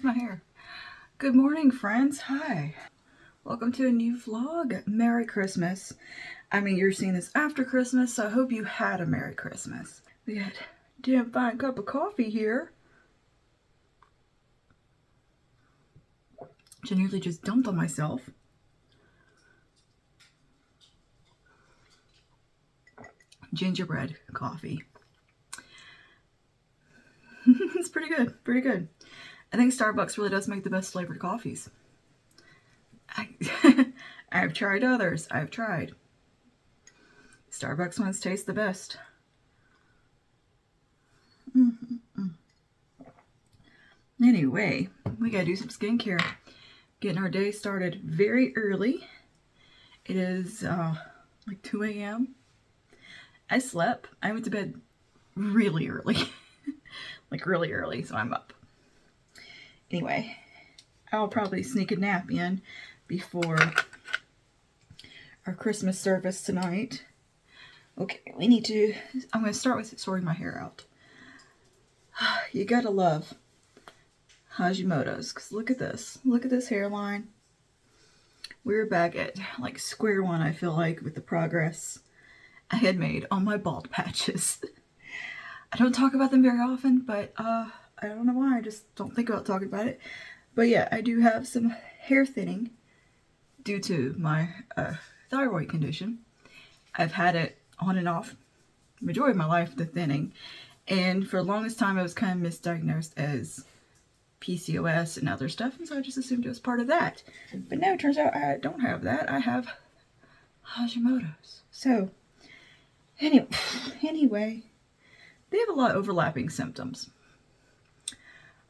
with my hair? Good morning, friends. Hi. Welcome to a new vlog. Merry Christmas. I mean, you're seeing this after Christmas, so I hope you had a Merry Christmas. We got a damn fine cup of coffee here, which I nearly just dumped on myself. Gingerbread coffee. It's pretty good, pretty good. I think Starbucks really does make the best flavored coffees. I've tried others. I've tried. Starbucks ones taste the best. Anyway, we gotta do some skincare. Getting our day started very early. It is like 2 a.m. I slept. I went to bed really early. Like really early, so I'm up. Anyway, I'll probably sneak a nap in before our Christmas service tonight. Okay, I'm going to start with sorting my hair out. You gotta love Hashimoto's, because look at this. Look at this hairline. We're back at like square one, I feel like, with the progress I had made on my bald patches. I don't talk about them very often, but I don't know why. I just don't think about talking about it. But yeah, I do have some hair thinning due to my thyroid condition. I've had it on and off the majority of my life, the thinning. And for the longest time, I was kind of misdiagnosed as PCOS and other stuff. And so I just assumed it was part of that. But now it turns out I don't have that. I have Hashimoto's. So anyway, they have a lot of overlapping symptoms.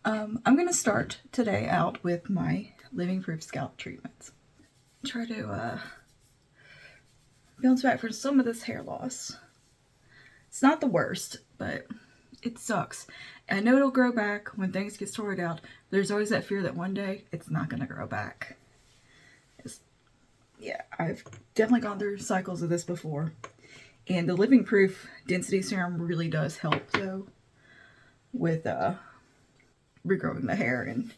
I'm going to start today out with my Living Proof scalp treatments. Try to bounce back from some of this hair loss. It's not the worst, but it sucks. And I know it'll grow back when things get sorted out. There's always that fear that one day it's not going to grow back. Yeah, I've definitely gone through cycles of this before. And the Living Proof Density Serum really does help, though, with regrowing the hair. And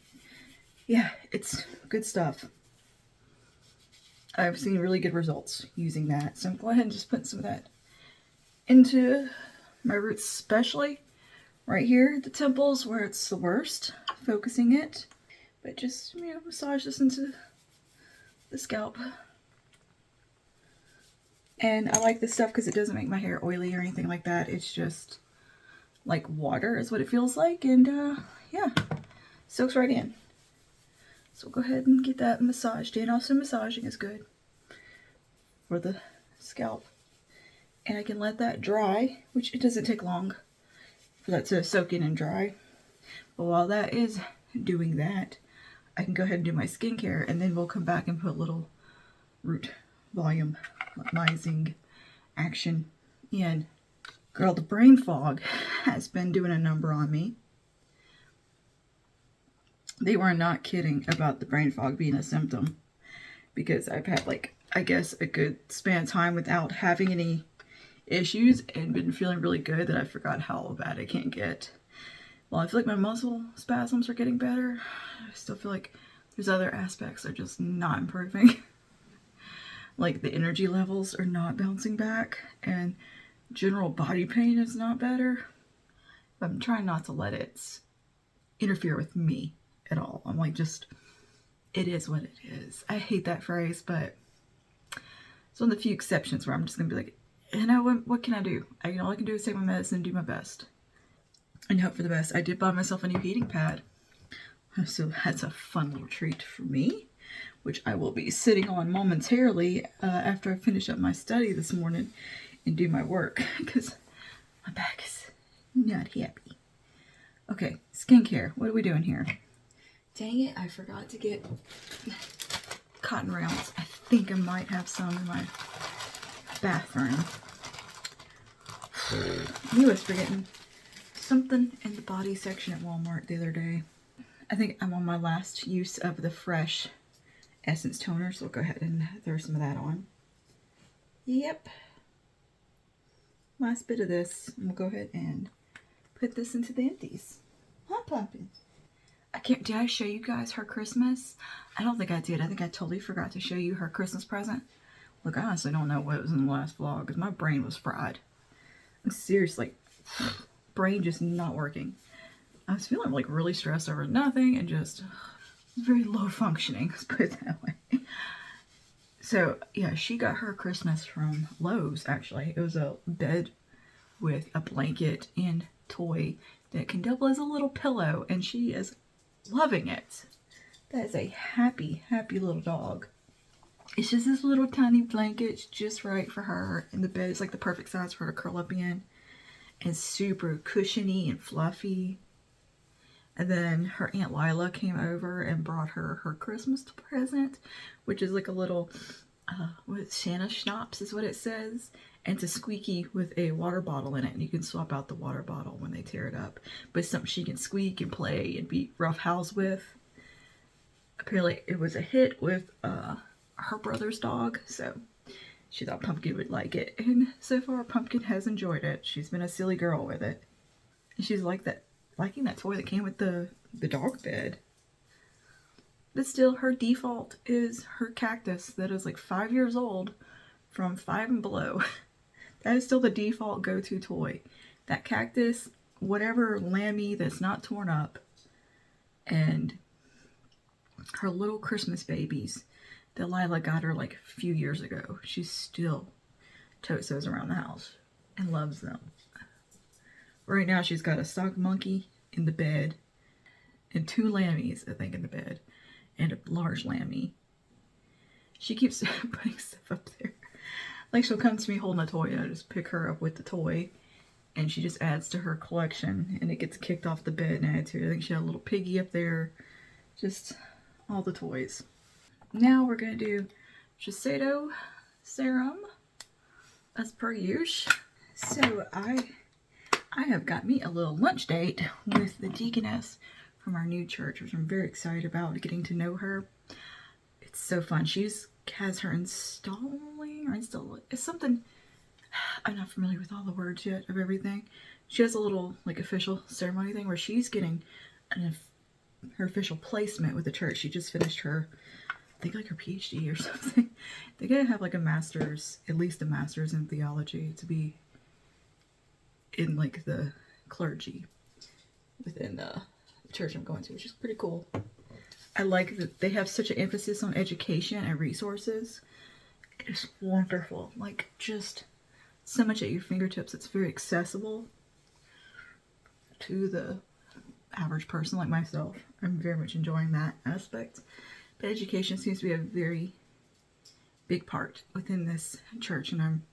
yeah, it's good stuff. I've seen really good results using that. So I'm going to go ahead and just put some of that into my roots, especially right here at the temples where it's the worst, focusing it. But just, you know, massage this into the scalp. And I like this stuff because it doesn't make my hair oily or anything like that. It's just like water is what it feels like. And yeah, soaks right in. So we'll go ahead and get that massaged in. Also, massaging is good for the scalp. And I can let that dry, which it doesn't take long for that to soak in and dry. But while that is doing that, I can go ahead and do my skincare, and then we'll come back and put a little root volumizing action in. Girl, the brain fog has been doing a number on me. They were not kidding about the brain fog being a symptom, because I've had, like, I guess a good span of time without having any issues and been feeling really good that I forgot how bad it can get. Well, I feel like my muscle spasms are getting better. I still feel like there's other aspects that are just not improving. Like the energy levels are not bouncing back and general body pain is not better. I'm trying not to let it interfere with me at all. I'm like, just, it is what it is. I hate that phrase, but it's one of the few exceptions where I'm just gonna be like, you know, what can I do? All I can do is take my medicine and do my best and hope for the best. I did buy myself a new heating pad, so that's a fun little treat for me, which I will be sitting on momentarily after I finish up my study this morning and do my work, because my back is not happy. Okay, skincare. What are we doing here? Dang it, I forgot to get cotton rounds. I think I might have some in my bathroom. I was forgetting something in the body section at Walmart the other day. I think I'm on my last use of the Fresh Essence Toner, so we'll go ahead and throw some of that on. Yep. Last bit of this, and we'll go ahead and put this into the empties. Huh, Pumpkin? did I show you guys her Christmas? I don't think I did. I think I totally forgot to show you her Christmas present. Look, I honestly don't know what was in the last vlog because my brain was fried. Seriously, brain just not working. I was feeling like really stressed over nothing and just very low functioning, let's put it that way. So yeah, she got her Christmas from Lowe's actually. It was a bed with a blanket and toy that can double as a little pillow, and she is loving it. That is a happy, happy little dog. It's just this little tiny blanket. It's just right for her, and the bed is like the perfect size for her to curl up in. It's super cushiony and fluffy. And then her Aunt Lila came over and brought her her Christmas present, which is like a little, Santa schnapps is what it says. And it's a squeaky with a water bottle in it. And you can swap out the water bottle when they tear it up. But it's something she can squeak and play and be roughhoused with. Apparently it was a hit with her brother's dog. So she thought Pumpkin would like it. And so far Pumpkin has enjoyed it. She's been a silly girl with it. And she's like that. Liking that toy that came with the dog bed. But still, her default is her cactus that is like 5 years old from 5 and below. That is still the default go-to toy. That cactus, whatever Lammy that's not torn up, and her little Christmas babies that Lila got her like a few years ago. She still totes those around the house and loves them. Right now she's got a sock monkey in the bed and 2 lammies, I think, in the bed and a large lammy. She keeps putting stuff up there. Like she'll come to me holding a toy and I just pick her up with the toy and she just adds to her collection and it gets kicked off the bed and added to it. I think she had a little piggy up there. Just all the toys. Now we're going to do Shiseido serum as per usual. So I have got me a little lunch date with the deaconess from our new church, which I'm very excited about getting to know her. It's so fun. She has her it's something, I'm not familiar with all the words yet of everything. She has a little like official ceremony thing where she's getting her official placement with the church. She just finished her, I think like her PhD or something. They gotta have like a master's, at least a master's in theology to be in like the clergy within the church I'm going to, which is pretty cool. I like that they have such an emphasis on education and resources. It's wonderful. Like just so much at your fingertips. It's very accessible to the average person like myself. I'm very much enjoying that aspect. But education seems to be a very big part within this church, and I'm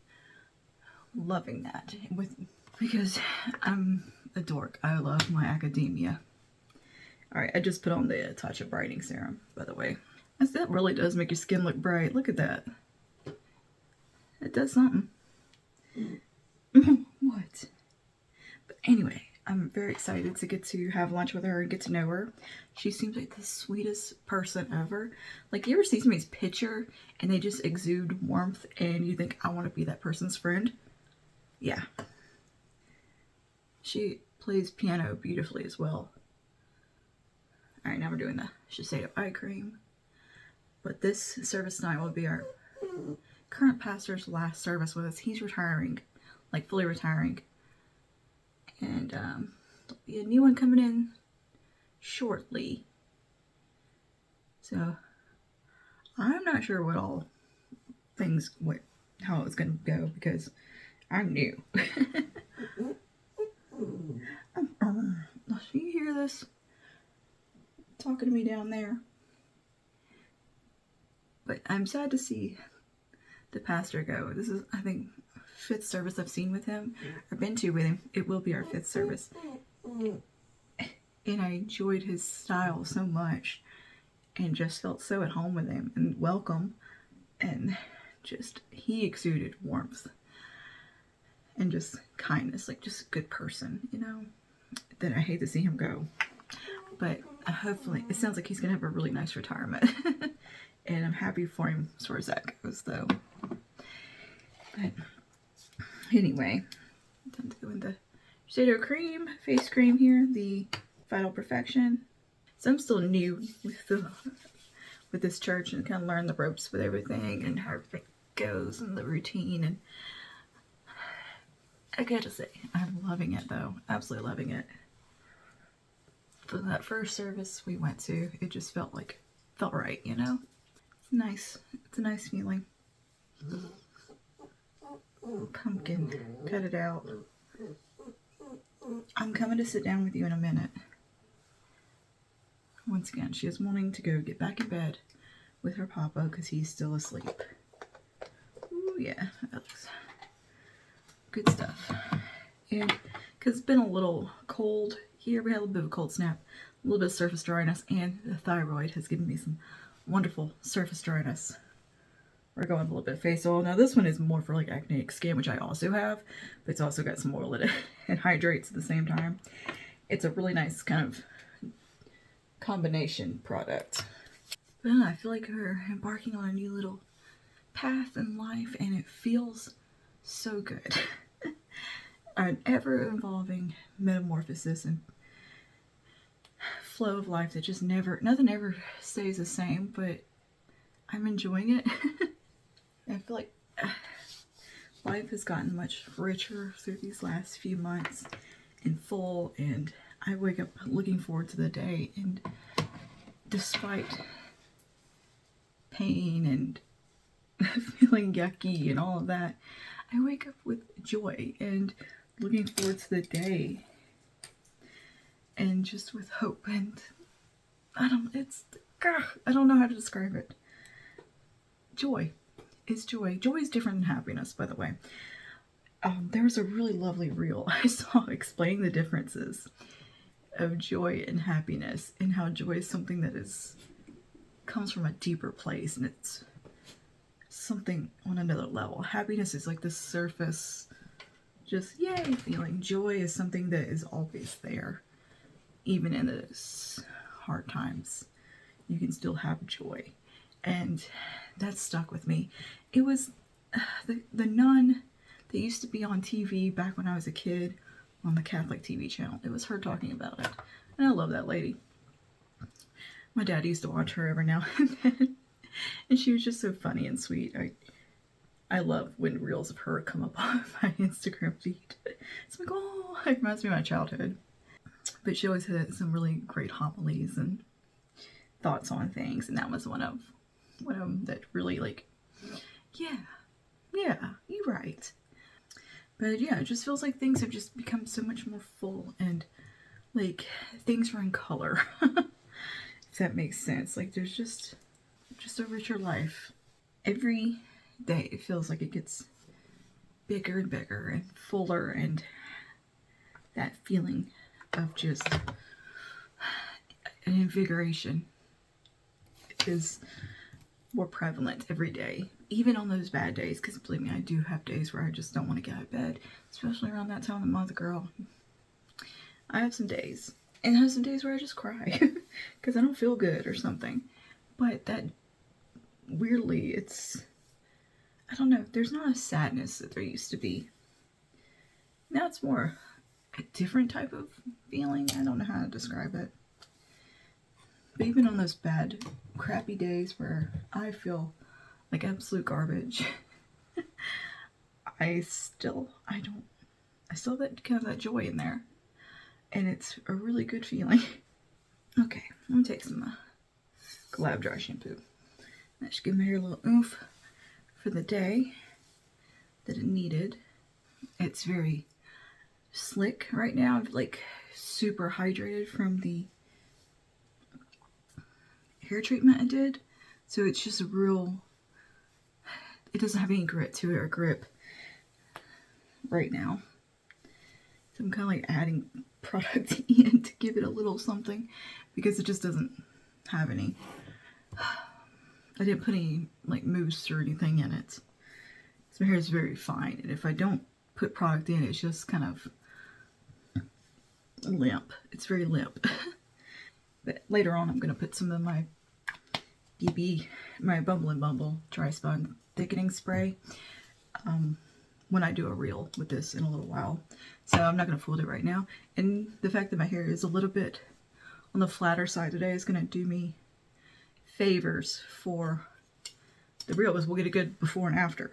loving that because I'm a dork. I love my academia. Alright, I just put on the Touch of Brightening Serum, by the way. That really does make your skin look bright. Look at that. It does something. What? But anyway, I'm very excited to get to have lunch with her and get to know her. She seems like the sweetest person ever. Like, you ever see somebody's picture and they just exude warmth and you think, I want to be that person's friend? Yeah. She plays piano beautifully as well. Alright, now we're doing the Shiseido eye cream. But this service tonight will be our current pastor's last service with us. He's retiring, like fully retiring. And there'll be a new one coming in shortly. So I'm not sure what all things, how it's going to go because I'm new. Do you hear this? Talking to me down there. But I'm sad to see the pastor go. This is, I think, 5th service I've seen with him, or been to with him. It will be our 5th service. And I enjoyed his style so much and just felt so at home with him and welcome. And just, he exuded warmth and just kindness, like just a good person, you know. Then I hate to see him go. But hopefully, it sounds like he's going to have a really nice retirement. And I'm happy for him as far as that goes, though. But anyway, time to go in the Shiseido cream, face cream here, the Vital Perfection. So I'm still new with this church and kind of learn the ropes with everything and how everything goes and the routine. And I gotta say, I'm loving it though. Absolutely loving it. For that first service we went to, it just felt right, you know? It's nice. It's a nice feeling. Pumpkin, cut it out. I'm coming to sit down with you in a minute. Once again, she is wanting to go get back in bed with her papa because he's still asleep. Ooh, yeah, that looks good stuff. And because it's been a little cold here, we had a little bit of a cold snap, a little bit of surface dryness, and the thyroid has given me some wonderful surface dryness. We're going a little bit of face oil. Now this one is more for like acneic skin, which I also have, but it's also got some oil in it and hydrates at the same time. It's a really nice kind of combination product. But I feel like we're embarking on a new little path in life, and it feels so good. An ever-evolving metamorphosis and flow of life that just nothing ever stays the same, but I'm enjoying it. I feel like life has gotten much richer through these last few months and full, and I wake up looking forward to the day, and despite pain and feeling yucky and all of that, I wake up with joy and looking forward to the day and just with hope, and I don't know how to describe it. Joy is joy. Joy is different than happiness, by the way. There was a really lovely reel I saw explaining the differences of joy and happiness, and how joy is something that comes from a deeper place, and it's something on another level. Happiness is like the surface, just yay feeling. Joy is something that is always there, even in those hard times. You can still have joy, and that stuck with me. It was the nun that used to be on TV back when I was a kid on the Catholic TV channel. It was her talking about it, and I love that lady. My dad used to watch her every now and then, and she was just so funny and sweet. I love when reels of her come up on my Instagram feed. It's like, oh, it reminds me of my childhood. But she always had some really great homilies and thoughts on things, and that was one of them that really yeah, you're right. But yeah, it just feels like things have just become so much more full, and like things are in color. If that makes sense. Like there's just a richer life. Every day it feels like it gets bigger and bigger and fuller, and that feeling of just an invigoration is more prevalent every day, even on those bad days, because believe me, I do have days where I just don't want to get out of bed, especially around that time of the month, girl. I have some days, and I have some days where I just cry because I don't feel good or something. But that, weirdly, I don't know, there's not a sadness that there used to be. Now it's more a different type of feeling. I don't know how to describe it. But even on those bad, crappy days where I feel like absolute garbage, I still have that kind of that joy in there. And it's a really good feeling. Okay, I'm gonna take some Glab Dry shampoo. That should give my hair a little oomph for the day that it needed. It's very slick right now. I'm like super hydrated from the hair treatment I did. So it's just it doesn't have any grit to it or grip right now. So I'm kind of like adding product in to give it a little something, because it just doesn't have any. I didn't put any like mousse or anything in it. So my hair is very fine, and if I don't put product in, it's just kind of limp. It's very limp. But later on, I'm going to put some of my my Bumble and Bumble Dry Spun Thickening Spray when I do a reel with this in a little while. So I'm not going to fold it right now. And the fact that my hair is a little bit on the flatter side today is going to do me favors for the real. We'll get a good before and after.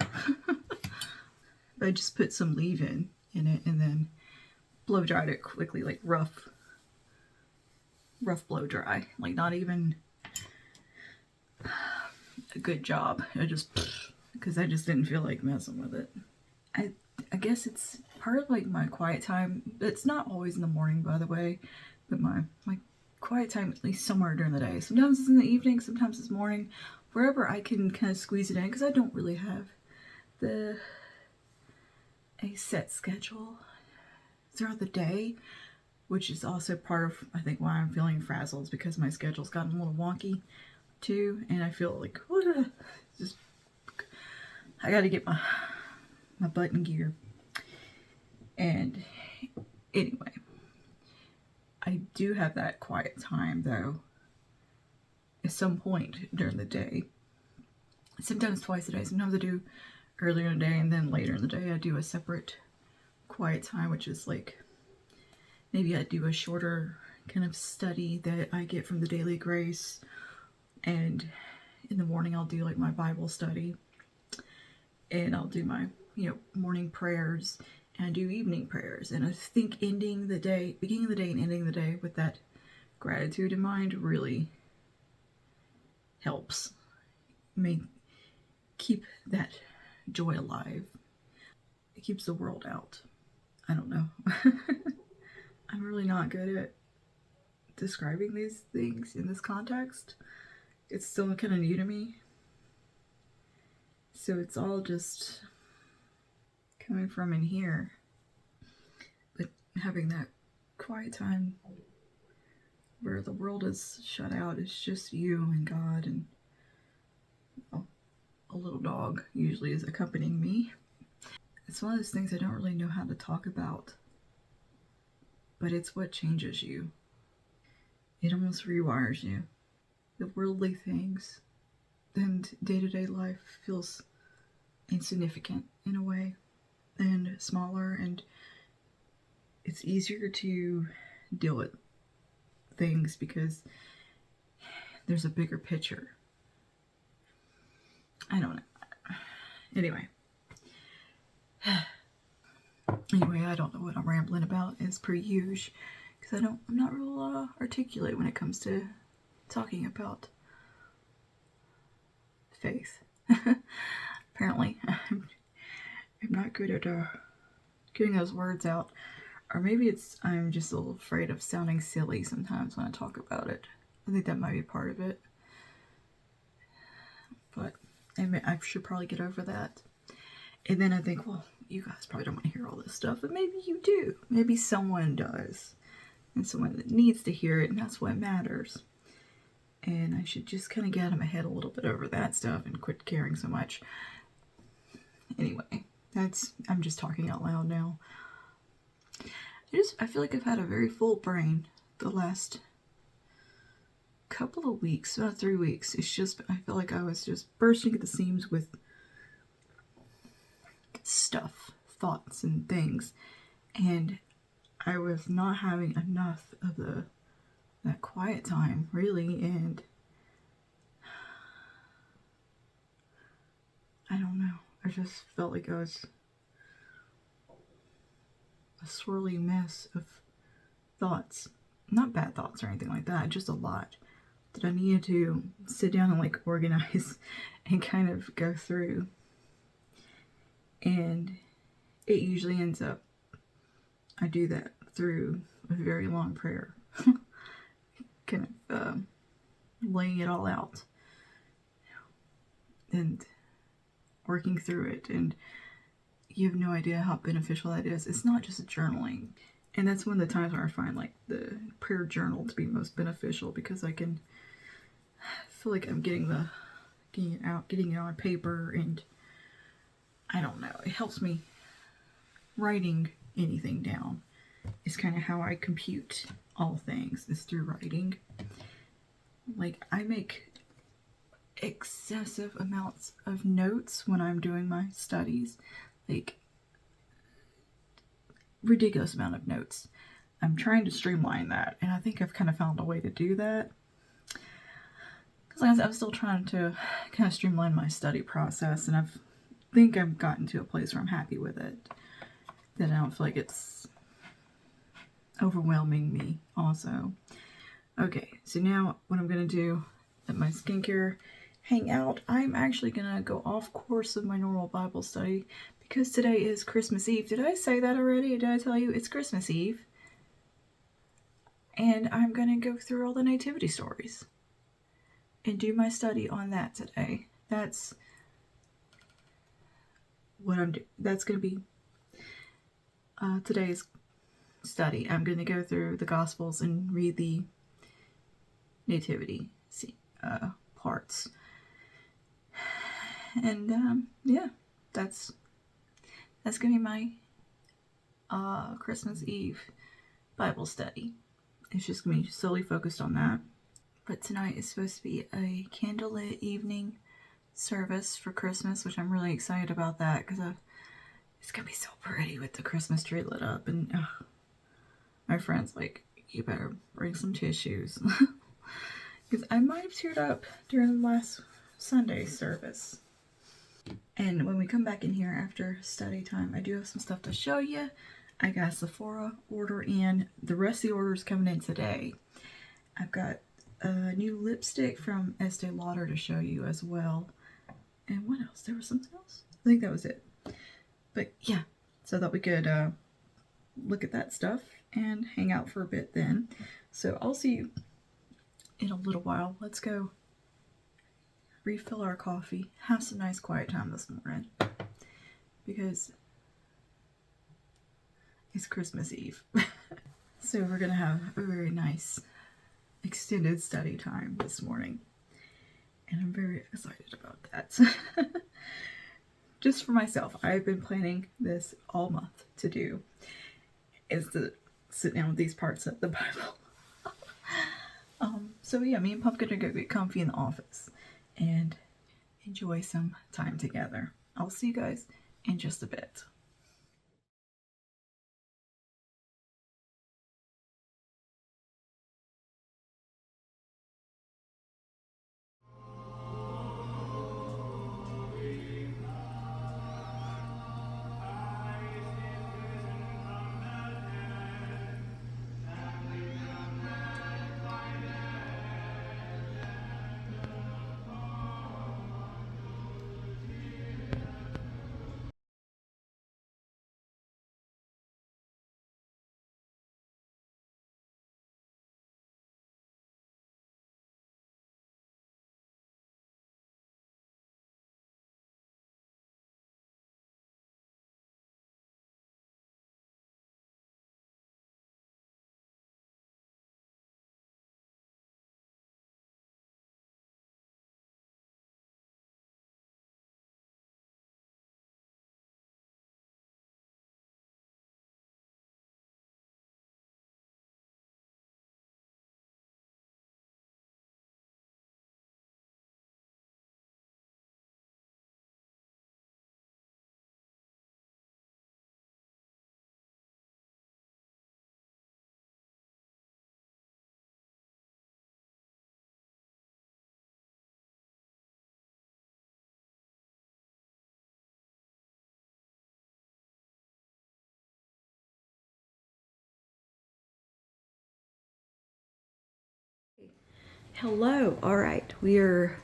I just put some leave-in in it and then blow dried it quickly, like rough blow dry, like not even a good job. Because I just didn't feel like messing with it. I guess it's part of like my quiet time. It's not always in the morning, by the way, but my quiet time at least somewhere during the day. Sometimes it's in the evening, sometimes it's morning, wherever I can kind of squeeze it in, because I don't really have a set schedule throughout the day, which is also part of, I think, why I'm feeling frazzled, because my schedule's gotten a little wonky too, and I feel like just I gotta get my butt in gear. And anyway, I do have that quiet time though at some point during the day, sometimes twice a day. Sometimes I do earlier in the day, and then later in the day I do a separate quiet time, which is like maybe I do a shorter kind of study that I get from the Daily Grace, and in the morning I'll do like my Bible study, and I'll do my morning prayers, and I do evening prayers. And I think beginning of the day and ending the day with that gratitude in mind really helps me keep that joy alive. It keeps the world out. I don't know. I'm really not good at describing these things in this context. It's still kind of new to me. So it's all just coming from in here. But having that quiet time where the world is shut out, it's just you and God, and a little dog usually is accompanying me. It's one of those things I don't really know how to talk about, but it's what changes you. It almost rewires you. The worldly things and day-to-day life feels insignificant in a way, and smaller, and it's easier to deal with things because there's a bigger picture. I don't know. Anyway, I don't know what I'm rambling about as per usual, because I'm not real articulate when it comes to talking about faith. Apparently, I'm not good at getting those words out, or maybe I'm just a little afraid of sounding silly sometimes when I talk about it. I think that might be part of it, but I should probably get over that. And then I think, well, you guys probably don't want to hear all this stuff, but maybe you do. Maybe someone does, and someone that needs to hear it, and that's what matters. And I should just kind of get out of my head a little bit over that stuff and quit caring so much. Anyway, I'm just talking out loud now. I feel like I've had a very full brain the last couple of weeks, about 3 weeks. I feel like I was just bursting at the seams with stuff, thoughts and things, and I was not having enough of that quiet time, really, and I don't know. I just felt like I was a swirly mess of thoughts. Not bad thoughts or anything like that, just a lot that I needed to sit down and like organize and kind of go through. And it usually ends up, I do that through a very long prayer. Kind of laying it all out and working through it, and you have no idea how beneficial that is. It's not just journaling, and that's one of the times where I find like the prayer journal to be most beneficial, because I can feel like I'm getting it out on paper, and I don't know, it helps me. Writing anything down is kind of how I compute all things, is through writing. Like, I make excessive amounts of notes when I'm doing my studies, like ridiculous amount of notes. I'm trying to streamline that, and I think I've kind of found a way to do that. Because I'm still trying to kind of streamline my study process, and I think I've gotten to a place where I'm happy with it. That I don't feel like it's overwhelming me also. Okay, so now what I'm going to do at my skincare hangout, I'm actually going to go off course of my normal Bible study because today is Christmas Eve. Did I say that already? Did I tell you it's Christmas Eve? And I'm going to go through all the nativity stories and do my study on that today. That's what I'm doing. That's going to be today's study. I'm going to go through the Gospels and read the nativity parts. And yeah, that's going to be my Christmas Eve Bible study. It's just going to be solely focused on that. But tonight is supposed to be a candlelit evening service for Christmas, which I'm really excited about that because it's going to be so pretty with the Christmas tree lit up. And my friend's like, you better bring some tissues. Because I might have teared up during the last Sunday service. And when we come back in here after study time, I do have some stuff to show you. I got a Sephora order in. The rest of the orders coming in today. I've got a new lipstick from Estee Lauder to show you as well. And what else? There was something else? I think that was it. But yeah, so that we could look at that stuff and hang out for a bit then. So I'll see you in a little while. Let's go refill our coffee, have some nice quiet time this morning because it's Christmas Eve. So we're gonna have a very nice extended study time this morning, and I'm very excited about that. Just for myself, I've been planning this all month to do, is to sit down with these parts of the Bible. So yeah, me and Pumpkin are gonna get comfy in the office and enjoy some time together. I'll see you guys in just a bit. Hello. All right, we are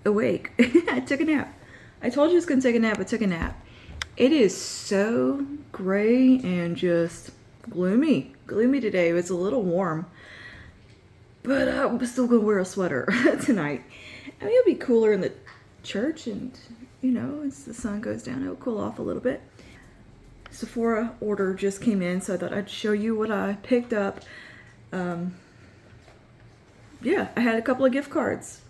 awake. I took a nap. I told you I was gonna take a nap. I took a nap. It is so gray and just gloomy today. It's a little warm, but I'm still gonna wear a sweater tonight. I mean, it'll be cooler in the church, and you know, as the sun goes down, it'll cool off a little bit. Sephora order just came in, so I thought I'd show you what I picked up. Yeah, I had a couple of gift cards.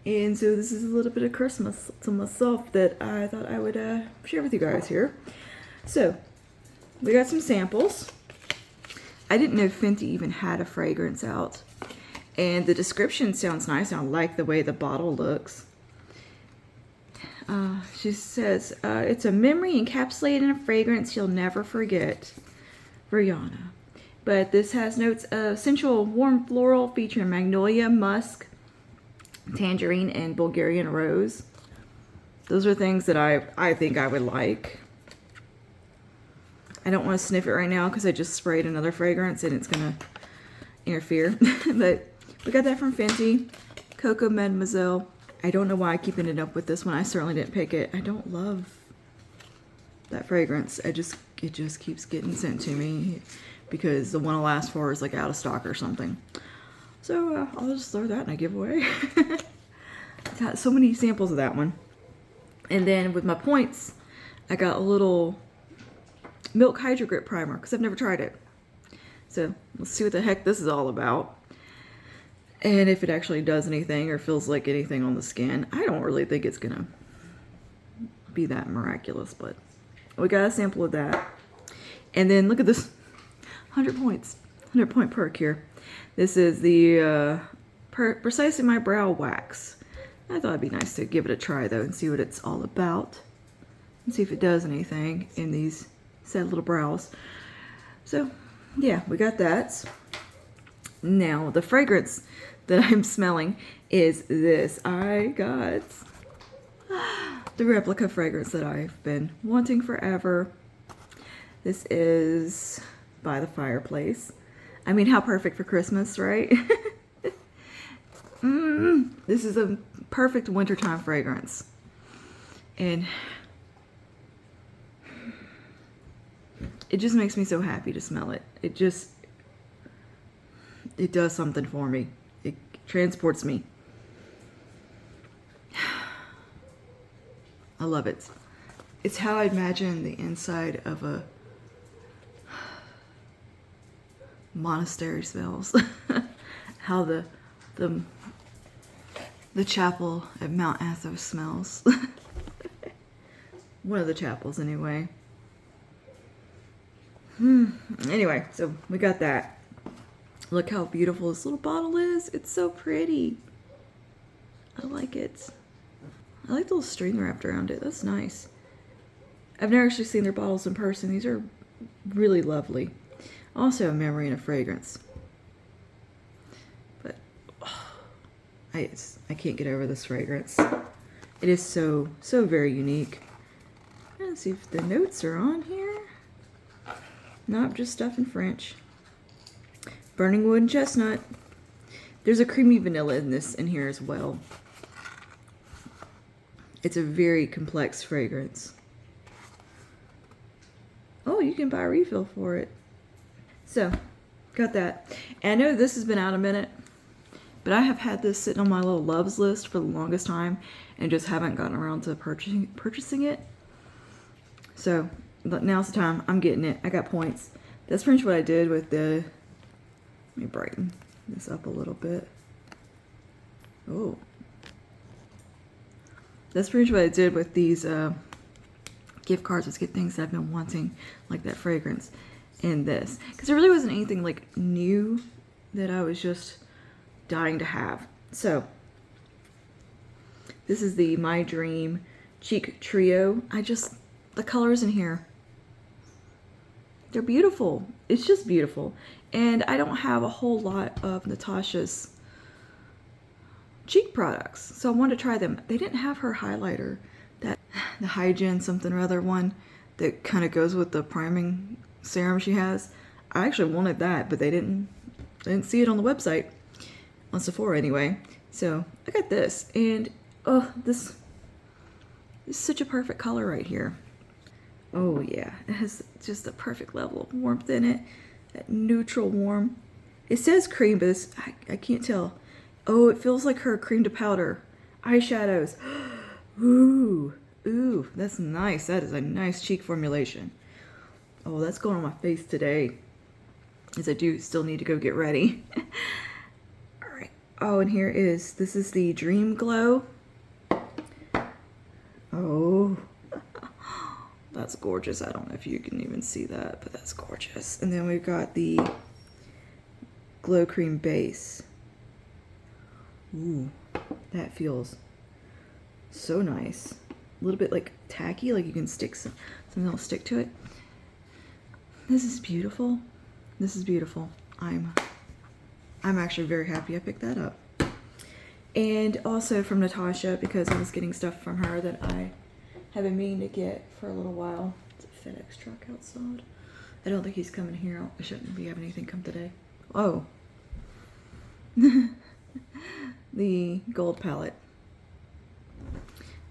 And so this is a little bit of Christmas to myself that I thought I would share with you guys here. So, we got some samples. I didn't know Fenty even had a fragrance out. And the description sounds nice. I like the way the bottle looks. She says, it's a memory encapsulated in a fragrance you'll never forget. Brianna. But this has notes of sensual warm floral featuring magnolia, musk, tangerine, and Bulgarian rose. Those are things that I think I would like. I don't want to sniff it right now because I just sprayed another fragrance and it's going to interfere. But we got that from Fenty. Coco Mademoiselle. I don't know why I keep ending up with this one. I certainly didn't pick it. I don't love that fragrance. It just keeps getting sent to me because the one I'll ask for is like out of stock or something. So I'll just throw that in a giveaway. Got so many samples of that one. And then with my points, I got a little Milk Hydro Grip Primer because I've never tried it. So let's see what the heck this is all about. And if it actually does anything or feels like anything on the skin. I don't really think it's gonna be that miraculous, but we got a sample of that. And then look at this, 100 points, 100 point perk here. This is the Precisely My Brow Wax. I thought it'd be nice to give it a try though and see what it's all about. And see if it does anything in these sad little brows. So yeah, we got that. Now the fragrance that I'm smelling is this. I got the replica fragrance that I've been wanting forever. This is By the Fireplace. I mean, how perfect for Christmas, right? This is a perfect wintertime fragrance. And it just makes me so happy to smell it. It does something for me. It transports me. I love it. It's how I imagine the inside of a monastery smells. How the chapel at Mount Athos smells. One of the chapels anyway. Anyway, so we got that. Look how beautiful this little bottle is. It's so pretty. I like it. I like the little string wrapped around it. That's nice. I've never actually seen their bottles in person. These are really lovely. Also a memory and a fragrance. But I can't get over this fragrance. It is so very unique. Let's see if the notes are on here. Nope, just stuff in French. Burning wood and chestnut. There's a creamy vanilla in here as well. It's a very complex fragrance. Oh, you can buy a refill for it. So, got that. And I know this has been out a minute, but I have had this sitting on my little loves list for the longest time and just haven't gotten around to purchasing it. So, but now's the time. I'm getting it. I got points. That's pretty much what I did with the... Let me brighten this up a little bit. Oh. That's pretty much what I did with these gift cards, was get things that I've been wanting, like that fragrance and this. Because there really wasn't anything like new that I was just dying to have. So, this is the My Dream Cheek Trio. The colors in here, they're beautiful. It's just beautiful. And I don't have a whole lot of Natasha's cheek products, so I wanted to try them. They didn't have her highlighter, the Hygiene something or other one that kind of goes with the priming serum she has. I actually wanted that, but they didn't see it on the website, on Sephora anyway. So I got this, and oh, this is such a perfect color right here. Oh yeah, it has just the perfect level of warmth in it. That neutral warm. It says cream, but I can't tell. Oh, it feels like her cream to powder eyeshadows. Ooh, that's nice. That is a nice cheek formulation. Oh, that's going on my face today, as I do still need to go get ready. All right. Oh, and this is the Dream Glow. Oh, that's gorgeous. I don't know if you can even see that, but that's gorgeous. And then we've got the Glow Cream Base. Ooh, that feels so nice. A little bit like tacky, like you can stick something else stick to it. This is beautiful. This is beautiful. I'm actually very happy I picked that up. And also from Natasha, because I was getting stuff from her that I have been meaning to get for a little while. It's a FedEx truck outside. I don't think he's coming here. I shouldn't be having anything come today. Oh. The gold palette.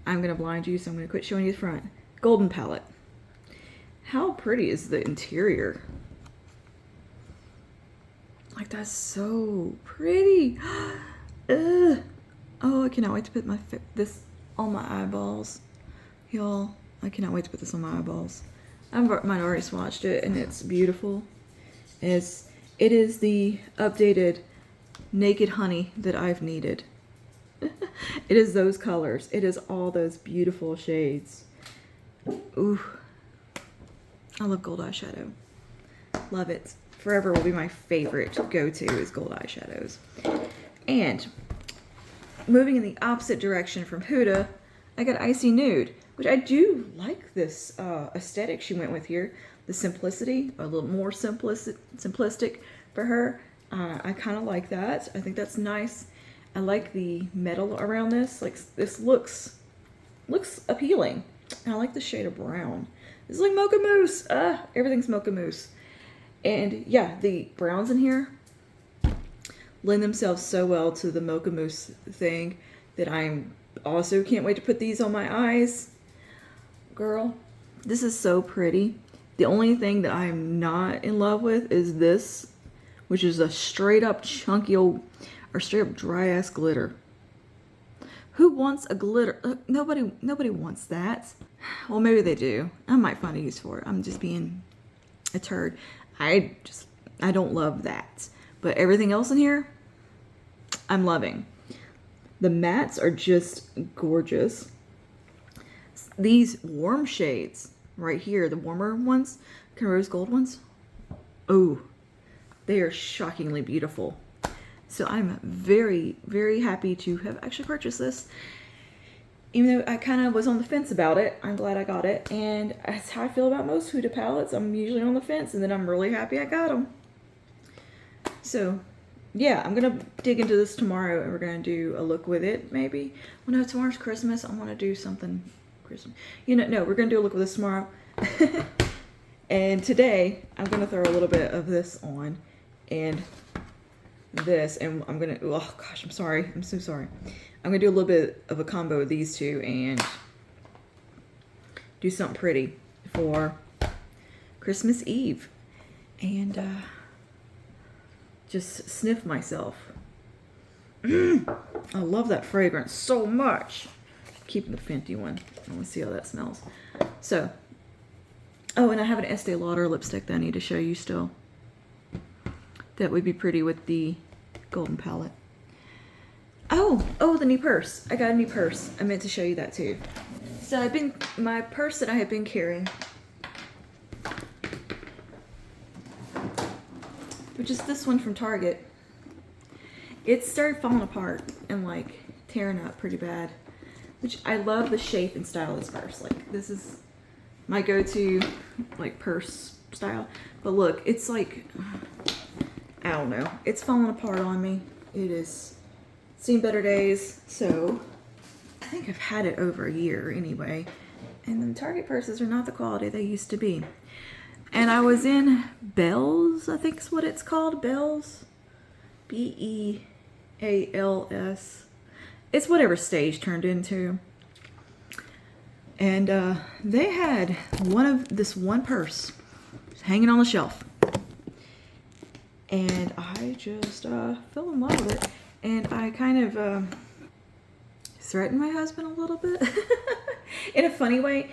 I'm going to blind you, so I'm going to quit showing you the front. Golden palette. How pretty is the interior? Like, that's so pretty. Ugh. Oh, I cannot wait to put this on my eyeballs. Y'all, I cannot wait to put this on my eyeballs. I might already swatched it, and it's beautiful. It is the updated Naked Honey that I've needed. It is those colors. It is all those beautiful shades. Ooh. I love gold eyeshadow. Love it. Forever will be my favorite go-to is gold eyeshadows. And moving in the opposite direction from Huda, I got Icy Nude, which I do like this aesthetic she went with here. The simplicity, a little more simplistic for her. I kind of like that. I think that's nice. I like the metal around this. Like, this looks appealing. And I like the shade of brown. It's like Mocha Mousse. Everything's Mocha Mousse. And yeah, the browns in here lend themselves so well to the Mocha Mousse thing that I'm also can't wait to put these on my eyes. Girl, this is so pretty. The only thing that I'm not in love with is this, which is a straight up chunky old, or straight up dry ass glitter. Who wants a glitter? Nobody wants that. Well, maybe they do. I might find a use for it. I'm just being a turd. I don't love that. But everything else in here, I'm loving. The mattes are just gorgeous. These warm shades right here, the warmer ones, rose gold ones. Oh, they are shockingly beautiful. So I'm very, very happy to have actually purchased this. Even though I kind of was on the fence about it, I'm glad I got it. And that's how I feel about most Huda palettes. I'm usually on the fence, and then I'm really happy I got them. So, yeah, I'm going to dig into this tomorrow, and we're going to do a look with it, maybe. Well, no, tomorrow's Christmas. I want to do something Christmas. You know, no, we're going to do a look with this tomorrow. And today, I'm going to throw a little bit of this on, and this, and I'm going to, oh gosh, I'm sorry. I'm so sorry. I'm going to do a little bit of a combo of these two and do something pretty for Christmas Eve. And just sniff myself. I love that fragrance so much. Keeping the Fenty one. I want to see how that smells. So, oh, and I have an Estee Lauder lipstick that I need to show you still. That would be pretty with the golden palette. Oh, the new purse. I got a new purse. I meant to show you that too. So my purse that I have been carrying, which is this one from Target. It started falling apart and like tearing up pretty bad, which I love the shape and style of this purse. Like, this is my go-to like purse style. But look, it's like, I don't know. It's falling apart on me. It is seen better days. So I think I've had it over a year anyway. And the Target purses are not the quality they used to be. And I was in Bells, I think is what it's called. Bells. B-E-A-L-S. It's whatever Stage turned into. And they had this one purse hanging on the shelf. And I just fell in love with it. And I kind of threatened my husband a little bit. In a funny way.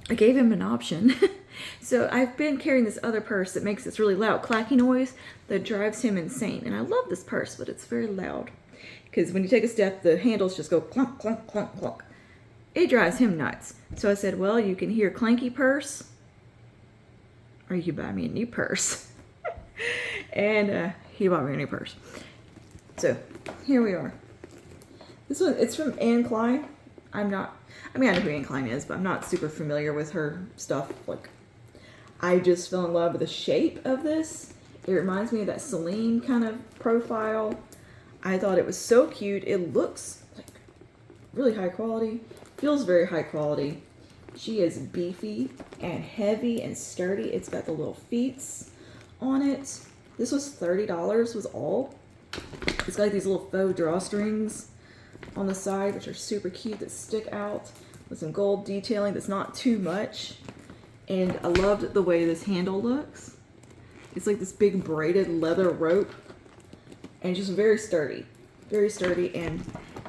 I gave him an option. So I've been carrying this other purse that makes this really loud clacky noise that drives him insane. And I love this purse, but it's very loud. Because when you take a step, the handles just go clunk, clunk, clunk, clunk. It drives him nuts. So I said, well, you can hear clanky purse, or you can buy me a new purse. And he bought me a new purse. So here we are. This one, it's from Anne Klein. I know who Anne Klein is, but I'm not super familiar with her stuff. Like, I just fell in love with the shape of this. It reminds me of that Celine kind of profile. I thought it was so cute. It looks like really high quality. Feels very high quality. She is beefy and heavy and sturdy. It's got the little feet on it. This was $30 was all. It's got like these little faux drawstrings on the side, which are super cute, that stick out with some gold detailing that's not too much. And I loved the way this handle looks. It's like this big braided leather rope, and just very sturdy, and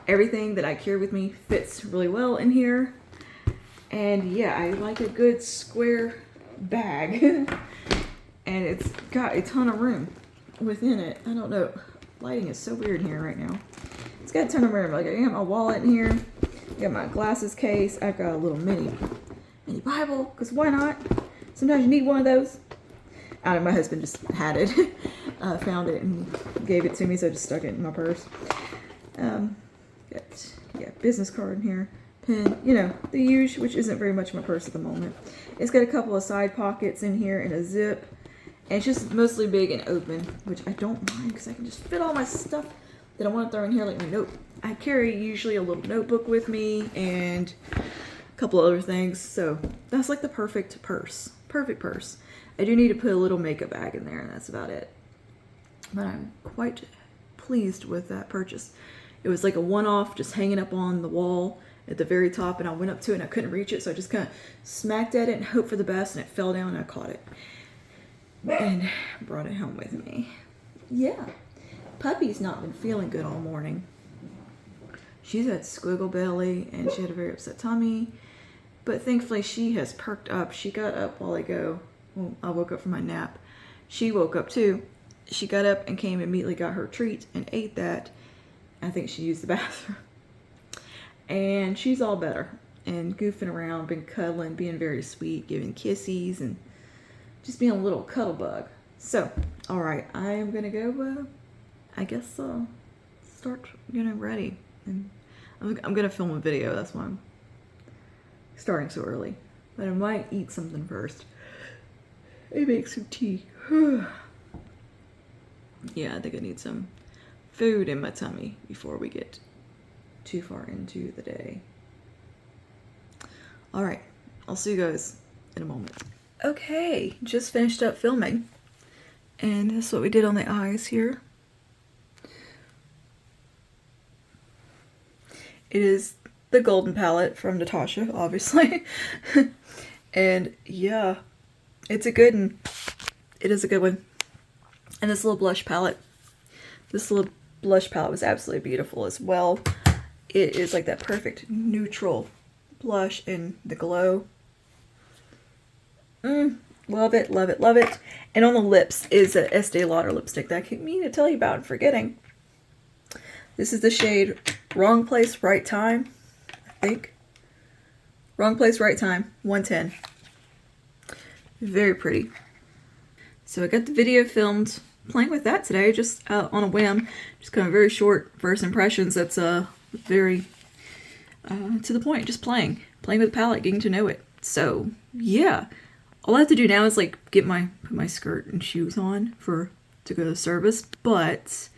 everything that I carry with me fits really well in here. And yeah, I like a good square bag. And it's got a ton of room within it. I don't know, lighting is so weird here right now. It's got a ton of room. Like, I got my wallet in here, I got my glasses case, I've got a little mini Bible, because why not? Sometimes you need one of those. I don't know, my husband just had it. Found it and gave it to me, so I just stuck it in my purse. Got business card in here, pen, you know, the usual, which isn't very much in my purse at the moment. It's got a couple of side pockets in here and a zip. And it's just mostly big and open, which I don't mind because I can just fit all my stuff that I want to throw in here, like my note. I carry usually a little notebook with me and a couple other things, so that's like the perfect purse. Perfect purse. I do need to put a little makeup bag in there, and that's about it. But I'm quite pleased with that purchase. It was like a one-off, just hanging up on the wall at the very top, and I went up to it and I couldn't reach it, so I just kind of smacked at it and hoped for the best, and it fell down and I caught it. And brought it home with me. Yeah. Puppy's not been feeling good all morning. She's had squiggle belly and she had a very upset tummy. But thankfully she has perked up. She got up while I woke up from my nap. She woke up too. She got up and came immediately, got her treat and ate that. I think she used the bathroom. And she's all better and goofing around, been cuddling, being very sweet, giving kissies and just being a little cuddle bug. So, all right, I am gonna go. I guess start getting ready, and I'm gonna film a video. That's why I'm starting so early. But I might eat something first. I make some tea. Yeah, I think I need some food in my tummy before we get too far into the day. All right, I'll see you guys in a moment. Okay, just finished up filming, and that's what we did on the eyes here. It is the golden palette from Natasha, obviously. And yeah, it's a good one. It is a good one. And this little blush palette was absolutely beautiful as well. It is like that perfect neutral blush in the glow. Love it, love it, love it. And on the lips is a Estee Lauder lipstick that I keep meaning to tell you about and forgetting. This is the shade Wrong Place, Right Time, I think. Wrong Place, Right Time, 110. Very pretty. So I got the video filmed playing with that today, just on a whim. Just kind of very short first impressions. That's very to the point, just playing with the palette, getting to know it. So yeah. All I have to do now is like put my skirt and shoes on to go to service, but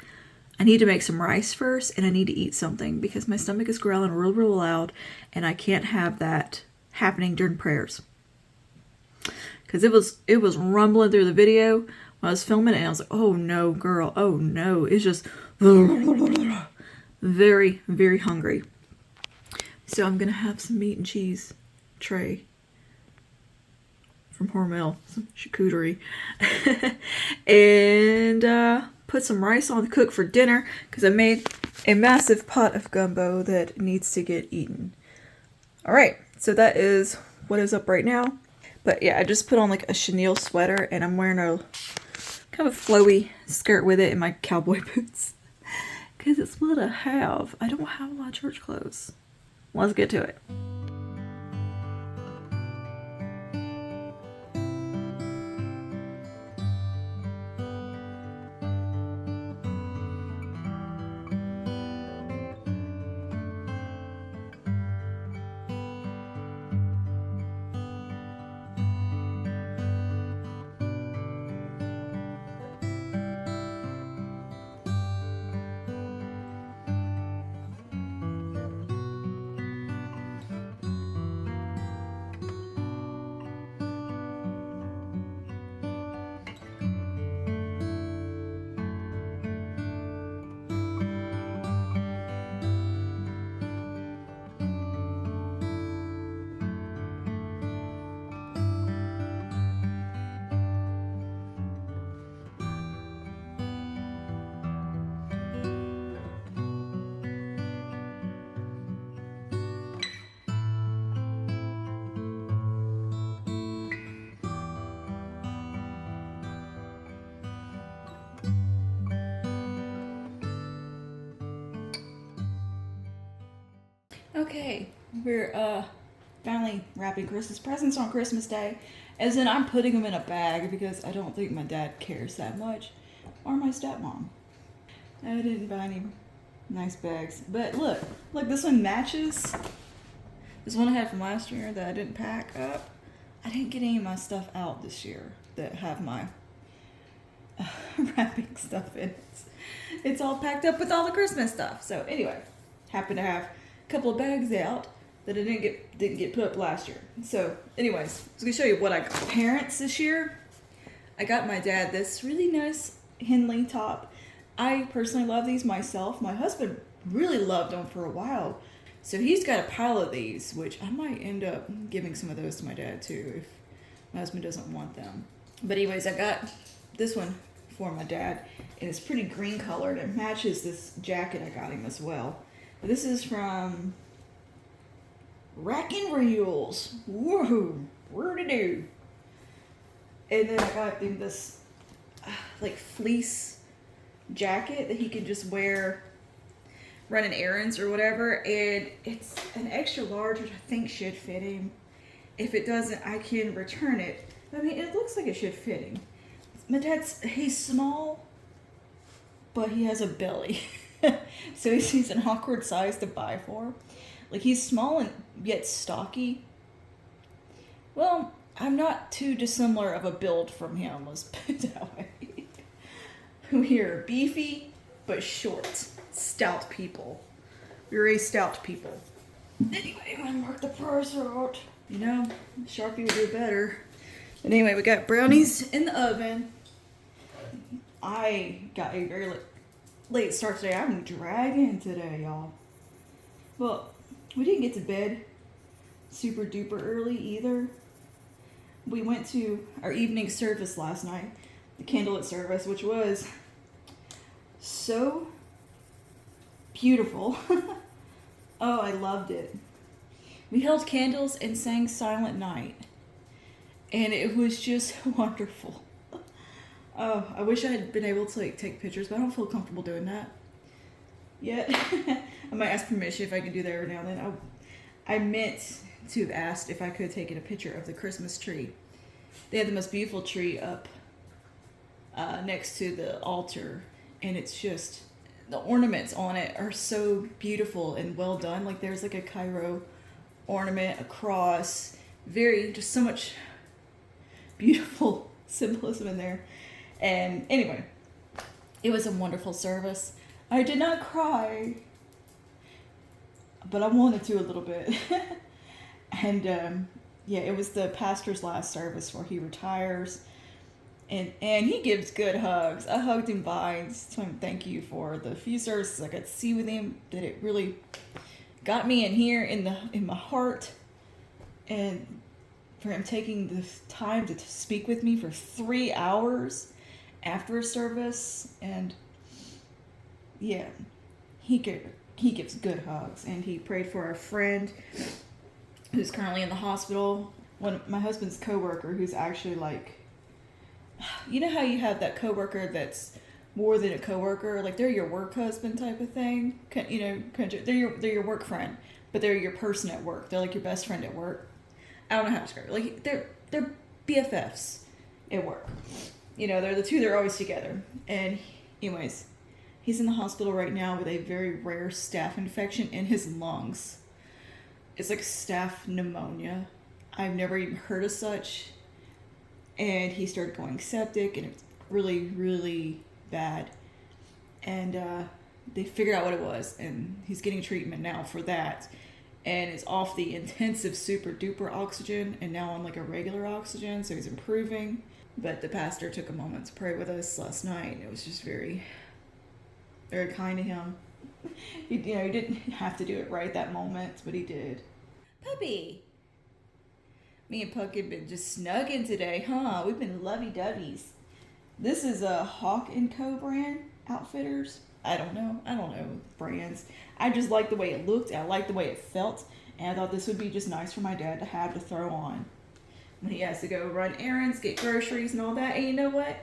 I need to make some rice first and I need to eat something because my stomach is growling real, real loud and I can't have that happening during prayers. Because it was rumbling through the video when I was filming it and I was like, oh no, girl, oh no. It's just very, very hungry. So I'm going to have some meat and cheese tray from Hormel, some charcuterie, and put some rice on to cook for dinner because I made a massive pot of gumbo that needs to get eaten. All right, so that is what is up right now. But yeah, I just put on like a chenille sweater and I'm wearing a kind of flowy skirt with it and my cowboy boots because it's what I have. I don't have a lot of church clothes. Let's get to it. Okay, we're finally wrapping Christmas presents on Christmas Day. As in, I'm putting them in a bag because I don't think my dad cares that much, or my stepmom. I didn't buy any nice bags, but look, this one matches this one I had from last year that I didn't pack up. I didn't get any of my stuff out this year that have my wrapping stuff in it. It's all packed up with all the Christmas stuff. So anyway, happened to have a couple of bags out that I didn't get put up last year. So anyways, I was gonna show you what I got. Parents this year, I got my dad this really nice Henley top. I personally love these myself. My husband really loved them for a while. So he's got a pile of these, which I might end up giving some of those to my dad too if my husband doesn't want them. But anyways, I got this one for my dad, and it's pretty green colored. It matches this jacket I got him as well. But this is from Rack and Reels. Woohoo! Where-to-do. And then I got him this like fleece jacket that he can just wear running errands or whatever, and it's an extra large, which I think should fit him. If it doesn't, I can return it. I mean, it looks like it should fit him. My dad's, he's small, but he has a belly. So he's an awkward size to buy for. Like, he's small and yet stocky. Well, I'm not too dissimilar of a build from him, let's put it that way. We are beefy, but short. Stout people. Very stout people. Anyway, I'm gonna mark the price out. You know, Sharpie would do better. But anyway, we got brownies in the oven. I got a very late start today. I'm dragging today, y'all. Well, we didn't get to bed super duper early either. We went to our evening service last night, the candlelit service, which was so beautiful. Oh, I loved it. We held candles and sang Silent Night, and it was just wonderful. Oh, I wish I had been able to take pictures, but I don't feel comfortable doing that yet. I might ask permission if I can do that every now and then. I meant to have asked if I could take a picture of the Christmas tree. They had the most beautiful tree up next to the altar, and it's just, the ornaments on it are so beautiful and well done. Like, there's like a Cairo ornament, a cross, just so much beautiful symbolism in there. And anyway, it was a wonderful service. I did not cry, but I wanted to a little bit. And yeah, it was the pastor's last service where he retires. And he gives good hugs. I hugged him by and told him thank you for the few services I got to see with him, that it really got me in here in my heart, and for him taking the time to speak with me for 3 hours after a service. And yeah, he gives good hugs, and he prayed for our friend who's currently in the hospital. My husband's coworker, who's actually like, you know how you have that coworker that's more than a coworker, like they're your work husband type of thing. You know, they're your work friend, but they're your person at work. They're like your best friend at work. I don't know how to describe it. Like they're BFFs at work. You know, they're the two that are always together. And anyways, he's in the hospital right now with a very rare staph infection in his lungs. It's like staph pneumonia. I've never even heard of such. And he started going septic, and it's really, really bad. And they figured out what it was, and he's getting treatment now for that. And it's off the intensive super duper oxygen and now on like a regular oxygen, so he's improving. But the pastor took a moment to pray with us last night, and it was just very, very kind to him. He didn't have to do it right that moment, but he did. Puppy! Me and Puck have been just snugging today, huh? We've been lovey-doveys. This is a Hawk & Co. brand, Outfitters. I don't know brands. I just like the way it looked. I liked the way it felt. And I thought this would be just nice for my dad to have to throw on when he has to go run errands, get groceries and all that. And you know what?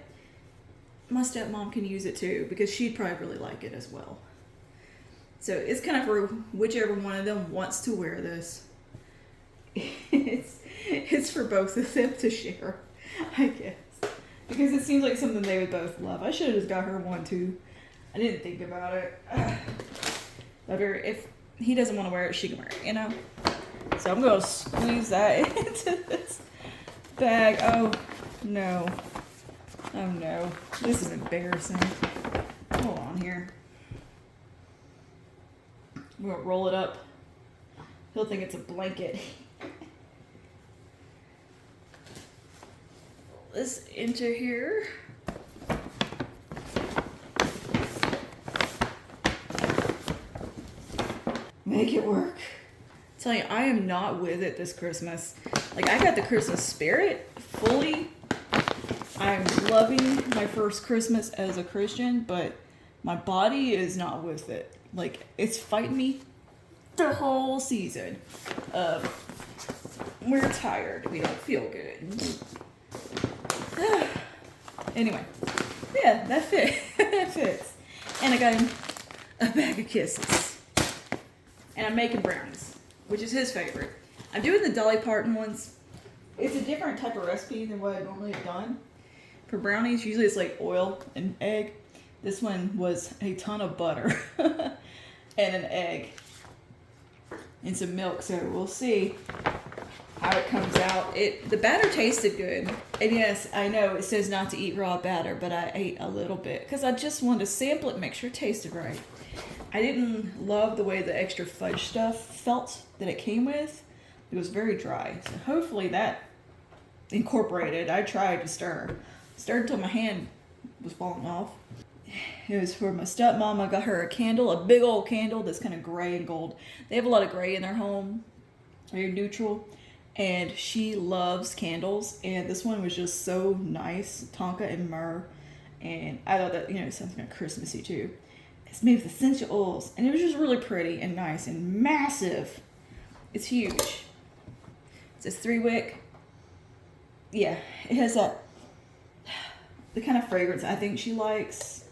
My stepmom can use it too, because she'd probably really like it as well. So it's kind of for whichever one of them wants to wear this. It's for both of them to share, I guess. Because it seems like something they would both love. I should have just got her one too. I didn't think about it. But if he doesn't want to wear it, she can wear it, you know? So I'm going to squeeze that into this bag. Oh, no. Oh, no. This is embarrassing. Hold on here. I'm going to roll it up. He'll think it's a blanket. This into here. Make it work. I tell you, I am not with it this Christmas. Like, I got the Christmas spirit fully. I'm loving my first Christmas as a Christian, but my body is not with it. Like, it's fighting me the whole season. We're tired. We don't feel good. Anyway, yeah, that fits. And I got him a bag of kisses. And I'm making brownies, which is his favorite. I'm doing the Dolly Parton ones. It's a different type of recipe than what I normally have done. For brownies, usually it's like oil and egg. This one was a ton of butter and an egg and some milk. So we'll see how it comes out. The batter tasted good. And yes, I know it says not to eat raw batter, but I ate a little bit because I just wanted to sample it, make sure it tasted right. I didn't love the way the extra fudge stuff felt that it came with. It was very dry. So hopefully that incorporated. I tried to stir. Stirred until my hand was falling off. It was for my stepmom. I got her a candle, a big old candle that's kind of gray and gold. They have a lot of gray in their home, very neutral. And she loves candles. And this one was just so nice, tonka and myrrh. And I thought that, it sounds kind of Christmassy too. It's made with essential oils. And it was just really pretty and nice and massive. It's huge. It's a 3-wick. Yeah, it has the kind of fragrance I think she likes.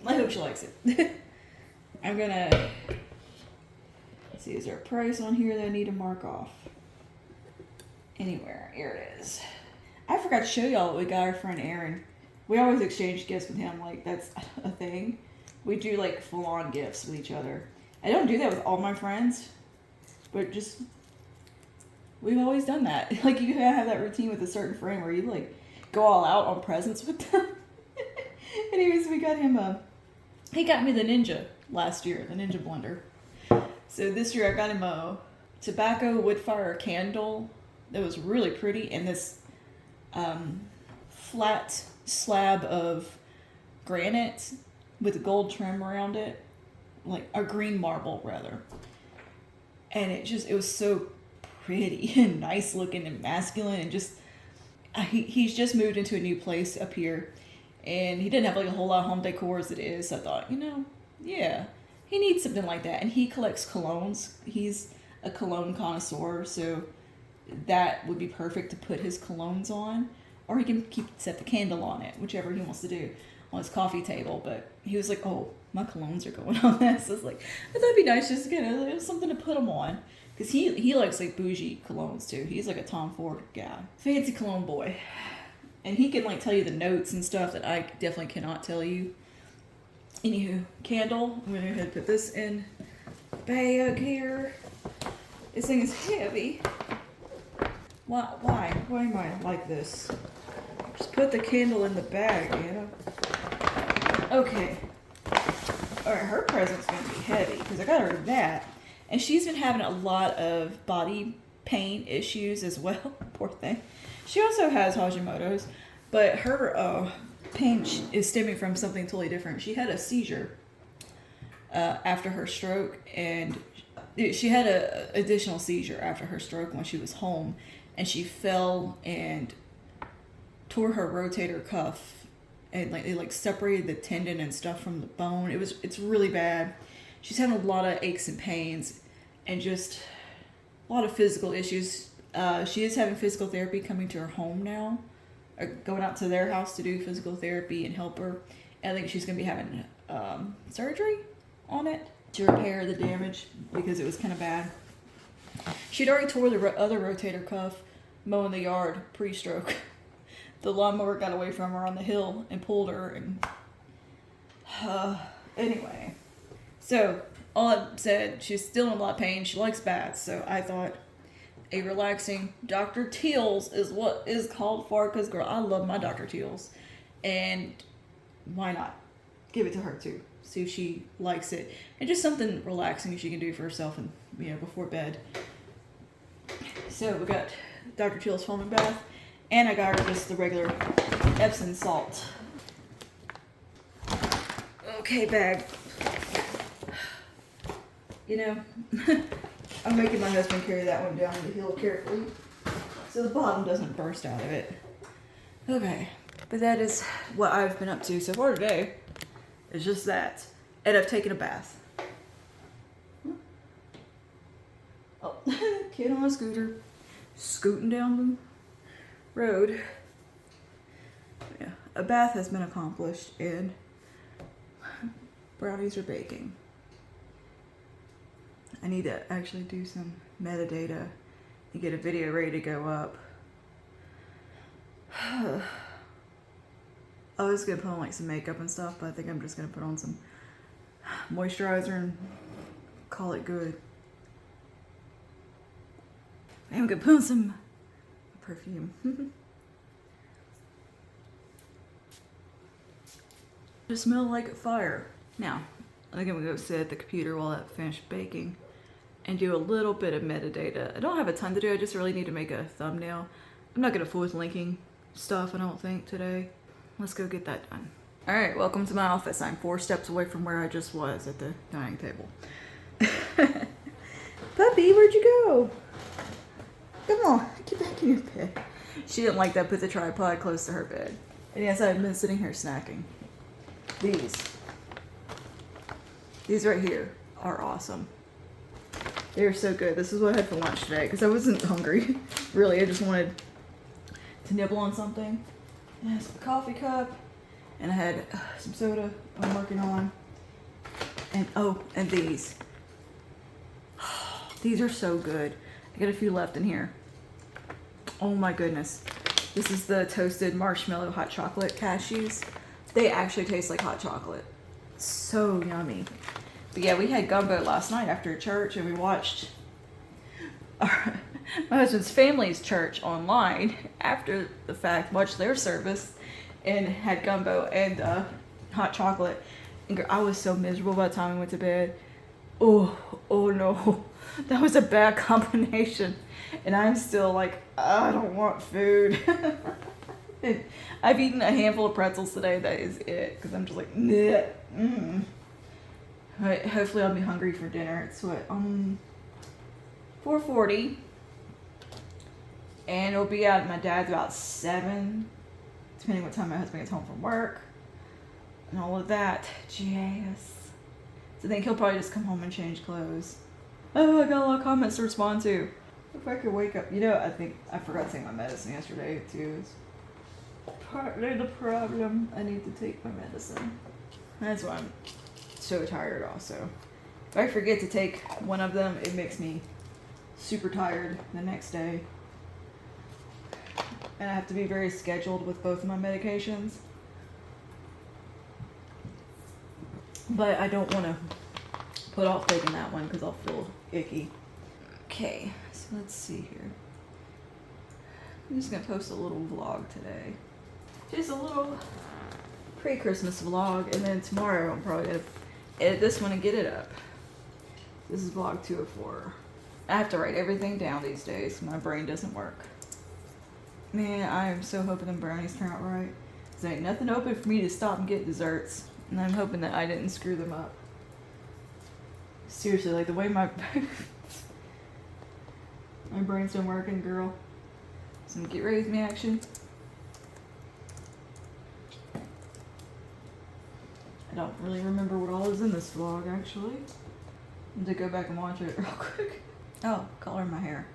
I hope she likes it. I'm gonna see, is there a price on here that I need to mark off? Anywhere, here it is. I forgot to show y'all what we got our friend Aaron. We always exchange gifts with him, like that's a thing. We do like full-on gifts with each other. I don't do that with all my friends, but just, we've always done that. Like you gotta have that routine with a certain friend where you like go all out on presents with them. Anyways, we got him he got me the Ninja last year, the Ninja blender. So this year I got him a tobacco wood fire candle that was really pretty, and this flat slab of granite with a gold trim around it, like a green marble rather. And it was so pretty and nice looking and masculine, and just he's just moved into a new place up here, and he didn't have like a whole lot of home decor as it is. So I thought, yeah, he needs something like that. And he collects colognes. He's a cologne connoisseur, so that would be perfect to put his colognes on, or he can set the candle on it, whichever he wants to do on his coffee table. But he was like, oh, my colognes are going on this. So I was like, I thought it'd be nice just to get something to put them on. Because he likes like bougie colognes too. He's like a Tom Ford guy. Fancy cologne boy. And he can like tell you the notes and stuff that I definitely cannot tell you. Anywho, candle. I'm going to go ahead and put this in the bag here. This thing is heavy. Why? Why am I like this? Just put the candle in the bag, Okay. Alright, her present's going to be heavy because I got her that. And she's been having a lot of body pain issues as well. Poor thing. She also has Hashimoto's, but her pain is stemming from something totally different. She had a seizure after her stroke, and she had an additional seizure after her stroke when she was home, and she fell and tore her rotator cuff, and they separated the tendon and stuff from the bone. It's really bad. She's having a lot of aches and pains and just a lot of physical issues. She is having physical therapy coming to her home now, or going out to their house to do physical therapy and help her. And I think she's going to be having surgery. on it to repair the damage because it was kind of bad. She'd already tore the other rotator cuff mowing the yard pre-stroke. The lawnmower got away from her on the hill and pulled her. And anyway, so all that said, she's still in a lot of pain. She likes baths, so I thought a relaxing Dr. Teal's is what is called for, because girl, I love my Dr. Teal's, and why not give it to her too, see if she likes it, and just something relaxing she can do for herself, and before bed. So we got Dr. Teal's foaming bath, and I got her just the regular Epsom salt. Okay, bag. I'm making my husband carry that one down the hill carefully so the bottom doesn't burst out of it. Okay, but that is what I've been up to so far today. It's just that. And I've taken a bath. Oh, kid on a scooter, scooting down the road. Yeah, a bath has been accomplished and brownies are baking. I need to actually do some metadata and get a video ready to go up. I was gonna put on like some makeup and stuff, but I think I'm just gonna put on some moisturizer and call it good. I'm gonna put on some perfume. Just smell like fire. Now, I think I'm gonna go sit at the computer while that finishes baking and do a little bit of metadata. I don't have a ton to do, I just really need to make a thumbnail. I'm not gonna fool with linking stuff, I don't think, today. Let's go get that done. All right, welcome to my office. I'm 4 steps away from where I just was at the dining table. Puppy, where'd you go? Come on, get back in your bed. She didn't like that, put the tripod close to her bed. And yes, I've been sitting here snacking. These right here are awesome. They're so good. This is what I had for lunch today because I wasn't hungry. Really, I just wanted to nibble on something. And I had some coffee cup, and I had some soda I'm working on. And and these. These are so good. I got a few left in here. Oh my goodness. This is the toasted marshmallow hot chocolate cashews. They actually taste like hot chocolate. So yummy. But yeah, we had gumbo last night after church, and we watched my husband's family's church online after the fact, watched their service, and had gumbo and hot chocolate. And girl, I was so miserable by the time we went to bed. Oh no. That was a bad combination. And I'm still like, I don't want food. I've eaten a handful of pretzels today. That is it. Because I'm just like, bleh. Right, hopefully I'll be hungry for dinner. It's what, 4:40. And it'll be out at my dad's about 7. Depending what time my husband gets home from work. And all of that jazz. So I think he'll probably just come home and change clothes. Oh, I got a lot of comments to respond to. If I could wake up. I think I forgot to take my medicine yesterday too. It's partly the problem. I need to take my medicine. That's why I'm so tired also. If I forget to take one of them, it makes me super tired the next day. And I have to be very scheduled with both of my medications. But I don't want to put off taking that one because I'll feel icky. Okay, so let's see here. I'm just going to post a little vlog today. Just a little pre-Christmas vlog, and then tomorrow I'm probably going to edit this one and get it up. This is vlog 204. I have to write everything down these days. My brain doesn't work. Man, I am so hoping them brownies turn out right. There ain't nothing open for me to stop and get desserts. And I'm hoping that I didn't screw them up. Seriously, like the way my my brain's been working, girl. So I'm gonna get ready with me action. I don't really remember what all is in this vlog, actually. I'm gonna go back and watch it real quick. Oh, color my hair.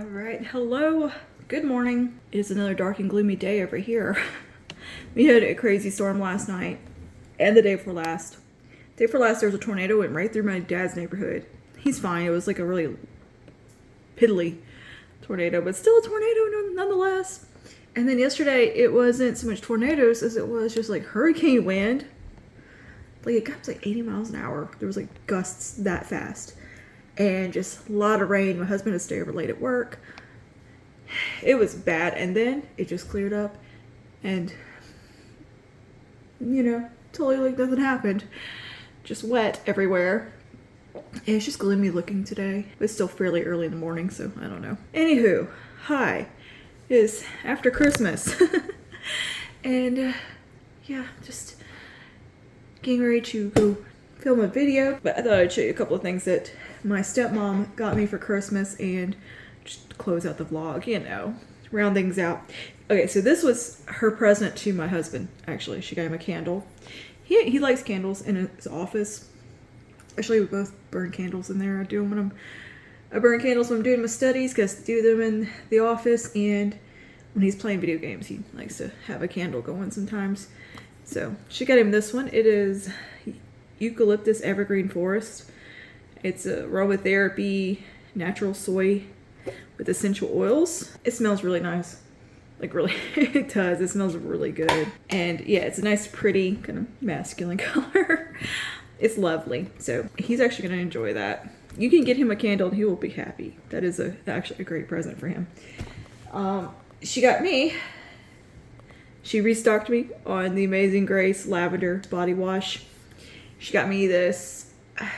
All right, hello, good morning. It is another dark and gloomy day over here. We had a crazy storm last night and the day before last. Day before last, there was a tornado went right through my dad's neighborhood. He's fine. It was like a really piddly tornado, but still a tornado nonetheless. And then yesterday, it wasn't so much tornadoes as it was just like hurricane wind. Like it got to like 80 miles an hour. There was like gusts that fast. And just a lot of rain. My husband had to stay over late at work. It was bad. And then it just cleared up. And, you know, totally like nothing happened. Just wet everywhere. And it's just gloomy looking today. It's still fairly early in the morning, so I don't know. Anywho, hi. It is after Christmas. And, yeah, just getting ready to go film a video. But I thought I'd show you a couple of things that my stepmom got me for Christmas and just to close out the vlog, you know, round things out. Okay, so this was her present to my husband, actually. She got him a candle. He likes candles in his office. Actually, we both burn candles in there. I burn candles when I'm doing my studies because I do them in the office, and when he's playing video games, he likes to have a candle going sometimes. So she got him this one. It is Eucalyptus Evergreen Forest. It's a aromatherapy natural soy with essential oils. It smells really nice. Like really, it does. It smells really good. And yeah, it's a nice, pretty, kind of masculine color. It's lovely. So he's actually going to enjoy that. You can get him a candle and he will be happy. That is actually a great present for him. She got me, she restocked me on the Amazing Grace Lavender Body Wash. She got me this, I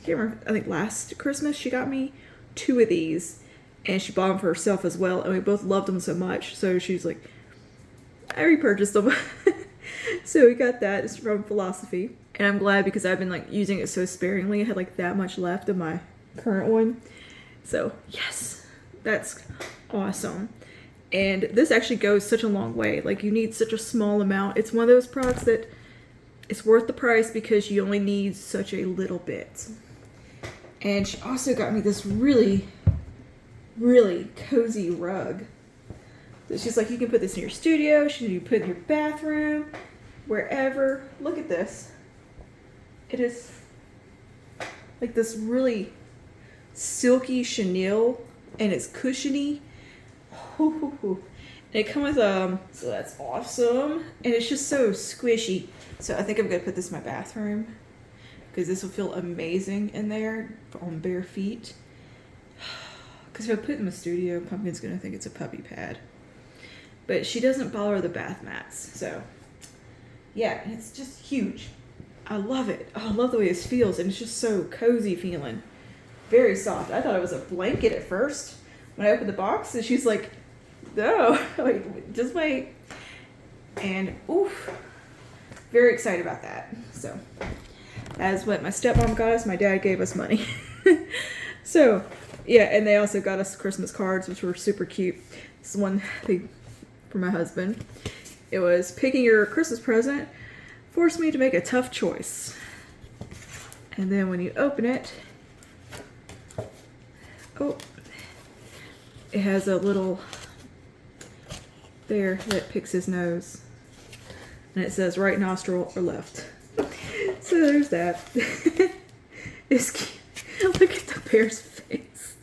can't remember, I think last Christmas she got me 2 of these. And she bought them for herself as well. And we both loved them so much. So she's like, I repurchased them. So we got that. It's from Philosophy. And I'm glad because I've been like using it so sparingly. I had like that much left of my current one. So yes, that's awesome. And this actually goes such a long way. Like you need such a small amount. It's one of those products that it's worth the price because you only need such a little bit. And she also got me this really cozy rug. So she's like, you can put this in your studio, you can put it in your bathroom, wherever. Look at this. It is like this really silky chenille, and it's cushiony. And it comes with so that's awesome, and it's just so squishy. So I think I'm gonna put this in my bathroom because this will feel amazing in there on bare feet. Because if I put it in the studio, Pumpkin's going to think it's a puppy pad. But she doesn't bother the bath mats. So, yeah, it's just huge. I love it. Oh, I love the way this feels. And it's just so cozy feeling. Very soft. I thought it was a blanket at first. When I opened the box, and she's like, no. Wait, just wait. And, oof. Very excited about that. So, that's what my stepmom got us. My dad gave us money. So, yeah, and they also got us Christmas cards, which were super cute. This one for my husband. It was, picking your Christmas present forced me to make a tough choice. And then when you open it, oh, it has a little there that picks his nose. And it says right nostril or left. So there's that. It's cute. Look at the bear's face.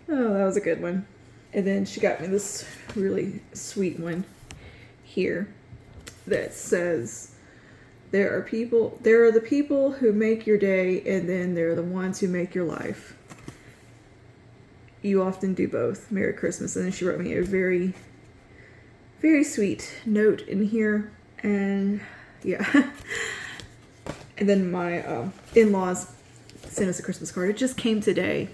Oh, that was a good one. And then she got me this really sweet one here that says, there are the people who make your day, and then there are the ones who make your life. You often do both. Merry Christmas. And then she wrote me a very, very sweet note in here. And yeah. And then my in-laws sent us a Christmas card. It just came today.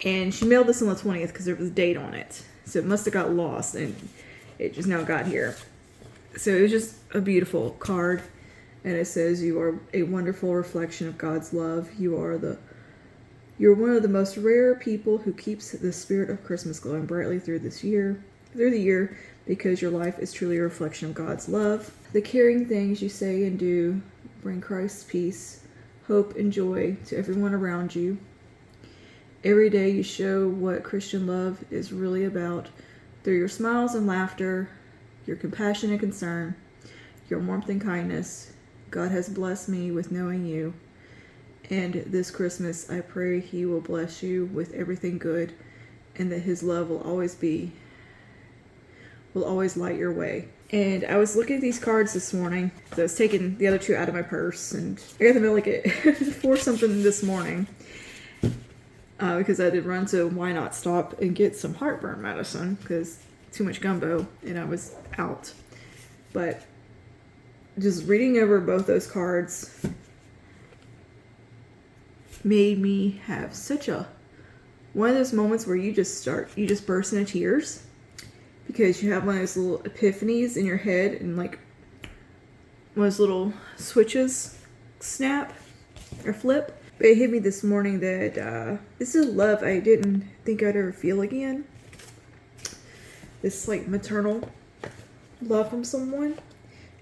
And she mailed this on the 20th because there was a date on it. So it must have got lost and it just now got here. So it was just a beautiful card. And it says, you are a wonderful reflection of God's love. You're one of the most rare people who keeps the spirit of Christmas glowing brightly through the year, because your life is truly a reflection of God's love. The caring things you say and do bring Christ's peace, hope, and joy to everyone around you. Every day you show what Christian love is really about through your smiles and laughter, your compassion and concern, your warmth and kindness. God has blessed me with knowing you. And this Christmas, I pray He will bless you with everything good and that His love will always light your way. And I was looking at these cards this morning. So I was taking the other two out of my purse and I got them at like for something this morning. Because I did run to Why Not Stop and get some heartburn medicine because too much gumbo and I was out. But just reading over both those cards made me have such one of those moments where you just burst into tears because you have one of those little epiphanies in your head and like one of those little switches snap or flip. But it hit me this morning that this is love I didn't think I'd ever feel again. This like maternal love from someone.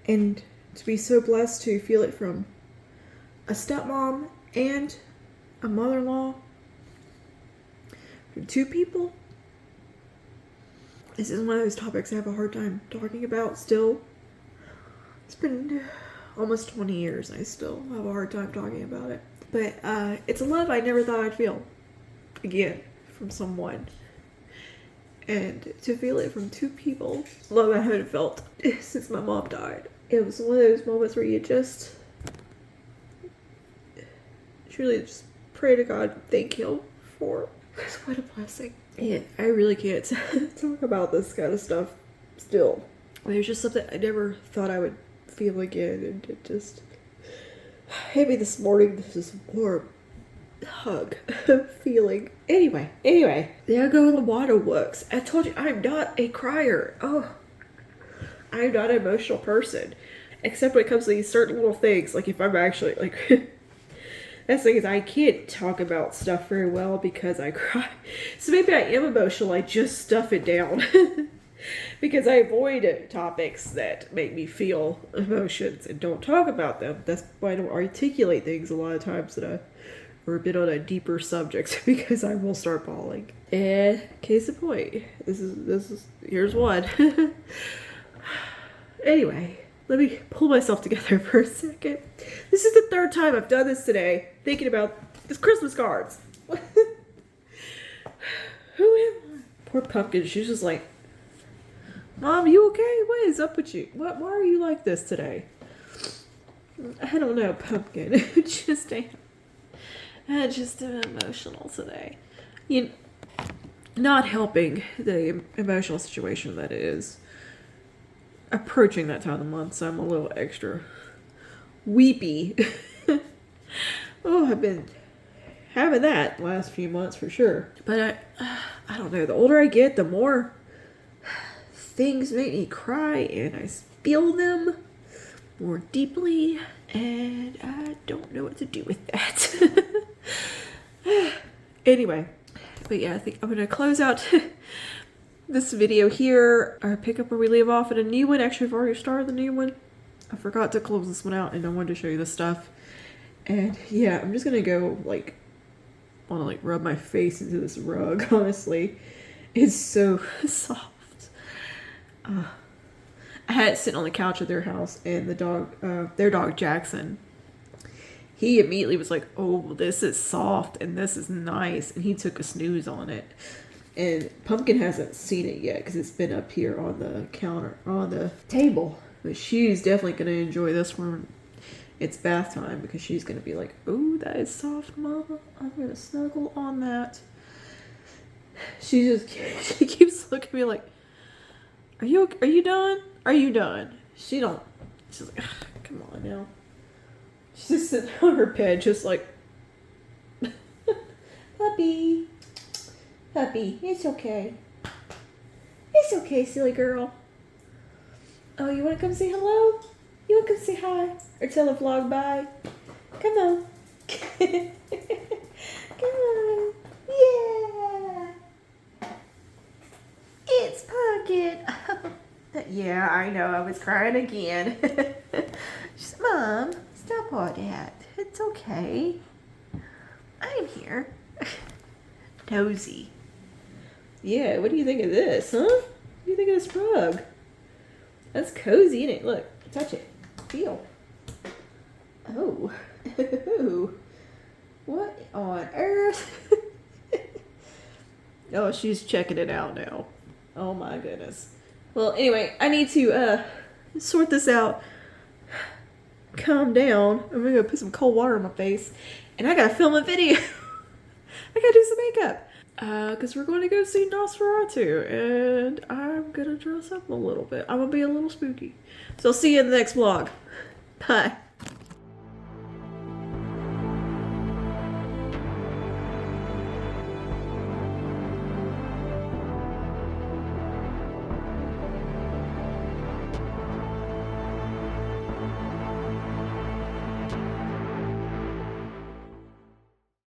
And to be so blessed to feel it from a stepmom and a mother-in-law. From two people. This is one of those topics I have a hard time talking about still. It's been almost 20 years and I still have a hard time talking about it. But it's a love I never thought I'd feel again from someone. And to feel it from two people, love I haven't felt since my mom died. It was one of those moments where you just truly just pray to God, thank Him for. Because what a blessing. And I really can't talk about this kind of stuff still. There's just something I never thought I would feel again, and it just hit me this morning. This is warm hug feeling. Anyway, there go the waterworks. I told you I'm not a crier. Oh, I'm not an emotional person, except when it comes to these certain little things. Like if I'm actually like, that's the thing is I can't talk about stuff very well because I cry. So maybe I am emotional. I just stuff it down. Because I avoid topics that make me feel emotions and don't talk about them. That's why I don't articulate things a lot of times that are a bit on a deeper subject because I will start bawling. And case in point, here's one. Anyway, let me pull myself together for a second. This is the third time I've done this today, thinking about these Christmas cards. Who am I? Poor Pumpkin, she's just like, Mom, you okay? What is up with you? Why are you like this today? I don't know, Pumpkin. just am emotional today. Not helping the emotional situation that is approaching that time of the month, so I'm a little extra weepy. Oh, I've been having that last few months for sure. But I don't know. The older I get, the more things make me cry and I feel them more deeply and I don't know what to do with that. Anyway, but yeah, I think I'm going to close out this video here. I pick up where we leave off in a new one. Actually, I've already started the new one. I forgot to close this one out and I wanted to show you this stuff. And yeah, I'm just going to go want to rub my face into this rug, honestly. It's so soft. I had it sitting on the couch at their house, and the dog, their dog Jackson, he immediately was like, "Oh, this is soft and this is nice," and he took a snooze on it. And Pumpkin hasn't seen it yet because it's been up here on the counter, on the table. But she's definitely going to enjoy this one. It's bath time because she's going to be like, "Oh, that is soft, Mama. I'm going to snuggle on that." She keeps looking at me like, Are you done? Are you done? She's like, come on now. She's just sitting on her bed just like, Puppy, it's okay. It's okay, silly girl. Oh, you want to come say hello? You want to come say hi? Or tell the vlog bye? Come on. Come on. Yeah. It's Pumpkin. Yeah, I know. I was crying again. She's, Mom, stop all that. It's okay. I'm here. Cozy. Yeah, what do you think of this, huh? What do you think of this rug? That's cozy, isn't it? Look, touch it. Feel. Oh. What on earth? Oh, she's checking it out now. Oh my goodness. Well, anyway, I need to sort this out. Calm down. I'm gonna put some cold water on my face. And I gotta film a video. I gotta do some makeup. Because we're going to go see Nosferatu. And I'm gonna dress up a little bit. I'm gonna be a little spooky. So I'll see you in the next vlog. Bye.